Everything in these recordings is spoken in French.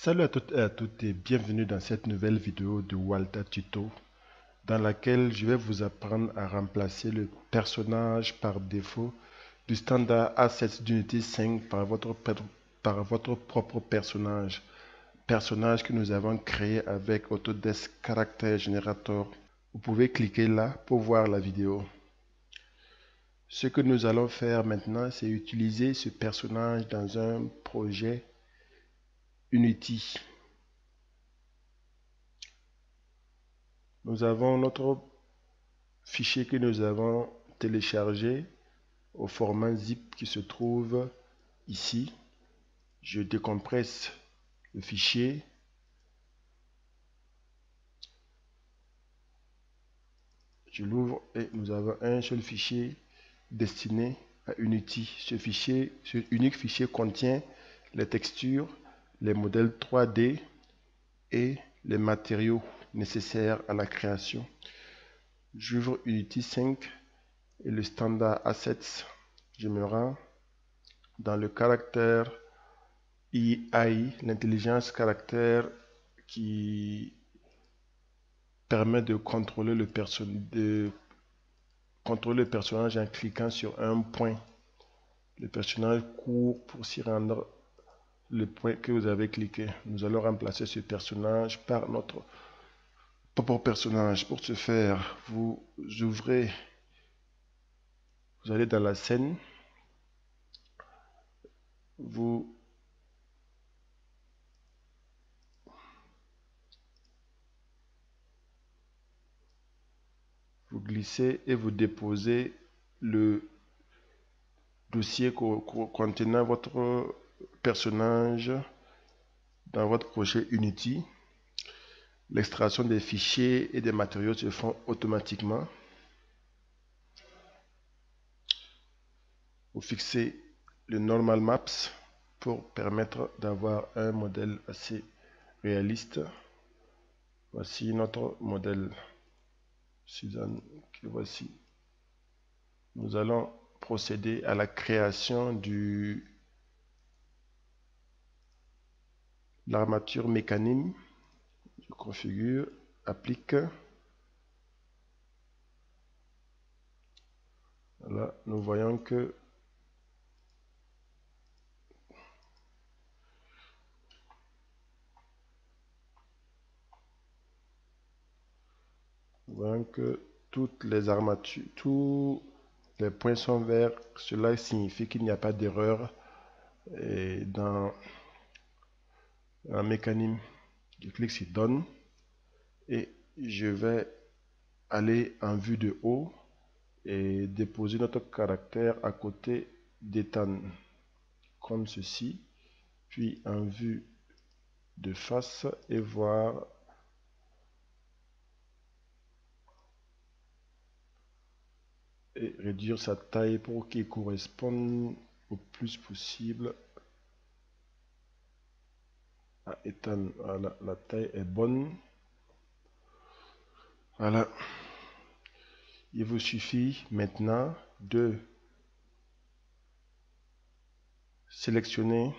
Salut à toutes et à toutes et bienvenue dans cette nouvelle vidéo de Walter Tuto dans laquelle je vais vous apprendre à remplacer le personnage par défaut du standard Assets d'Unity 5 par votre propre personnage. Personnage que nous avons créé avec Autodesk Character Generator. Vous pouvez cliquer là pour voir la vidéo. Ce que nous allons faire maintenant, c'est utiliser ce personnage dans un projet Unity. Nous avons notre fichier que nous avons téléchargé au format zip qui se trouve ici. Je décompresse le fichier. Je l'ouvre et nous avons un seul fichier destiné à Unity. Ce unique fichier contient les textures, les modèles 3D et les matériaux nécessaires à la création. J'ouvre Unity 5 et le standard Assets. Je me rends dans le caractère AI, l'intelligence caractère qui permet de contrôler le personnage en cliquant sur un point. Le personnage court pour s'y rendre le point que vous avez cliqué. Nous allons remplacer ce personnage par notre propre personnage. Pour ce faire, vous allez dans la scène, vous glissez et vous déposez le dossier contenant votre personnage dans votre projet Unity. L'extraction des fichiers et des matériaux se font automatiquement. Vous fixez le Normal Maps pour permettre d'avoir un modèle assez réaliste. Voici notre modèle Suzanne que voici. Nous allons procéder à la création de l'armature mécanique. Je configure, applique. Là, nous voyons que toutes les armatures, tous les points sont verts. Cela signifie qu'il n'y a pas d'erreur dans la mécanique. Je clique sur Done et je vais aller en vue de haut et déposer notre caractère à côté d'Ethan comme ceci, puis en vue de face et voir et réduire sa taille pour qu'il corresponde au plus possible à Ethan. Voilà, la taille est bonne. Voilà. Il vous suffit maintenant de sélectionner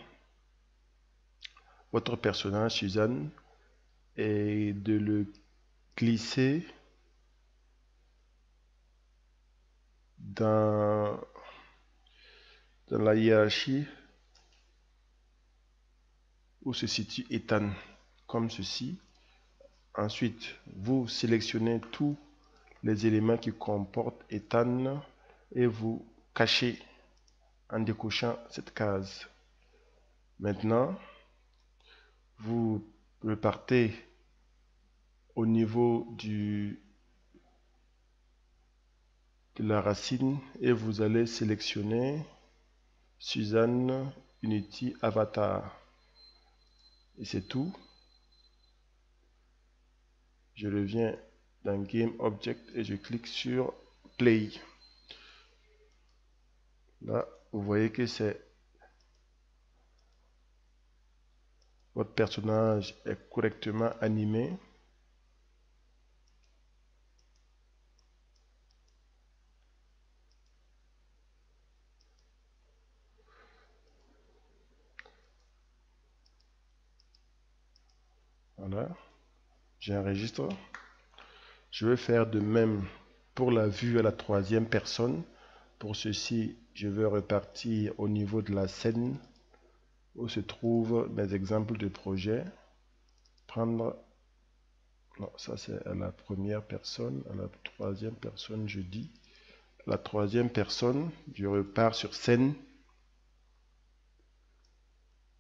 votre personnage Suzanne et de le glisser dans la hiérarchie où se situe Ethan, comme ceci. Ensuite, vous sélectionnez tous les éléments qui comportent Ethan et vous cachez en décochant cette case. Maintenant, vous repartez au niveau de la racine et vous allez sélectionner Suzanne Unity Avatar. Et c'est tout. Je reviens dans Game Object et je clique sur Play. Là, vous voyez que votre personnage est correctement animé. Voilà, j'enregistre. Je vais faire de même pour la vue à la troisième personne. Pour ceci, je vais repartir au niveau de la scène où se trouvent mes exemples de projet. Prendre, non, ça c'est à la première personne, à la troisième personne, je dis. La troisième personne, je repars sur scène.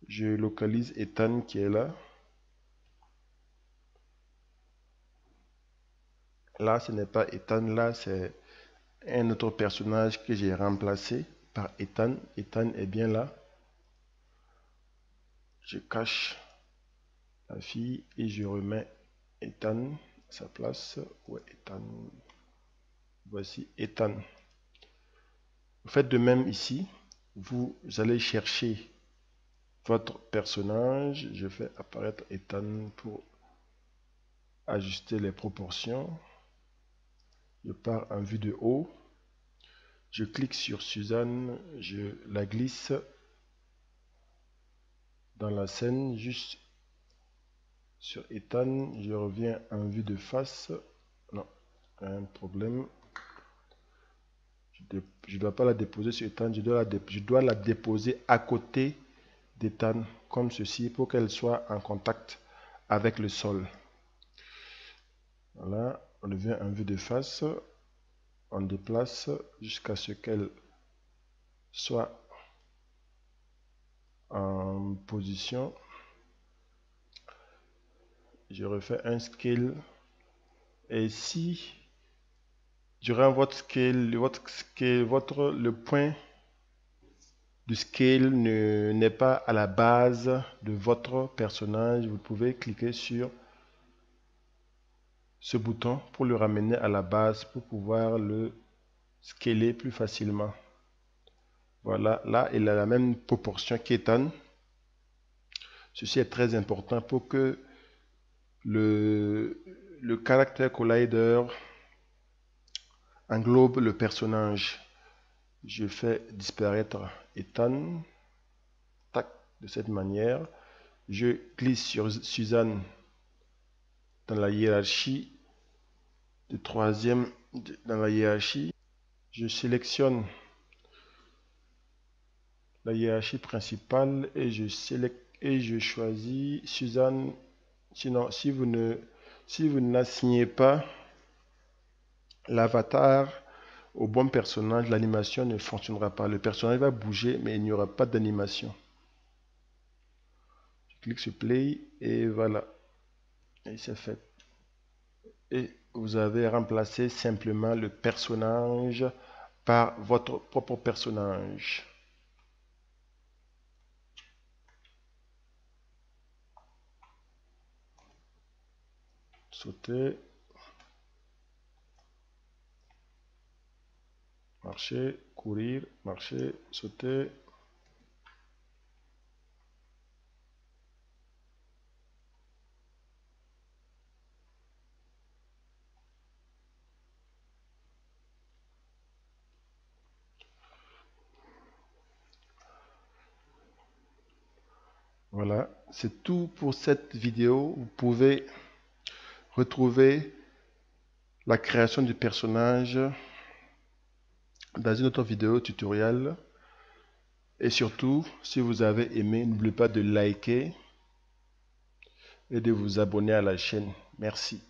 Je localise Ethan qui est là. Là, ce n'est pas Ethan, là, c'est un autre personnage que j'ai remplacé par Ethan. Ethan est bien là. Je cache la fille et je remets Ethan à sa place. Ouais, Ethan. Voici Ethan. Vous faites de même ici. Vous allez chercher votre personnage. Je fais apparaître Ethan pour ajuster les proportions. Je pars en vue de haut. Je clique sur Suzanne. Je la glisse dans la scène, juste sur Ethan. Je reviens en vue de face. Non, un problème. Je ne dois pas la déposer sur Ethan, je dois la déposer à côté d'Ethan, comme ceci, pour qu'elle soit en contact avec le sol. Voilà, on revient en vue de face, on déplace jusqu'à ce qu'elle soit en position. Je refais un scale. Et si durant votre scale, le point du scale n'est pas à la base de votre personnage, vous pouvez cliquer sur ce bouton pour le ramener à la base pour pouvoir le scaler plus facilement. Voilà, là il a la même proportion qu'Ethan. Ceci est très important pour que le Character Collider englobe le personnage. Je fais disparaître Ethan. Tac, de cette manière. Je glisse sur Suzanne dans la hiérarchie de troisième, dans la hiérarchie. Je sélectionne la hiérarchie principale et je choisis Suzanne. Sinon, si vous n'assignez pas l'avatar au bon personnage, l'animation ne fonctionnera pas. Le personnage va bouger, mais il n'y aura pas d'animation. Je clique sur Play et voilà. Et c'est fait. Et vous avez remplacé simplement le personnage par votre propre personnage. Sauter. Marcher, courir, marcher, sauter. Voilà, c'est tout pour cette vidéo. Vous pouvez retrouver la création du personnage dans une autre vidéo tutoriel. Et surtout, si vous avez aimé, n'oubliez pas de liker et de vous abonner à la chaîne. Merci.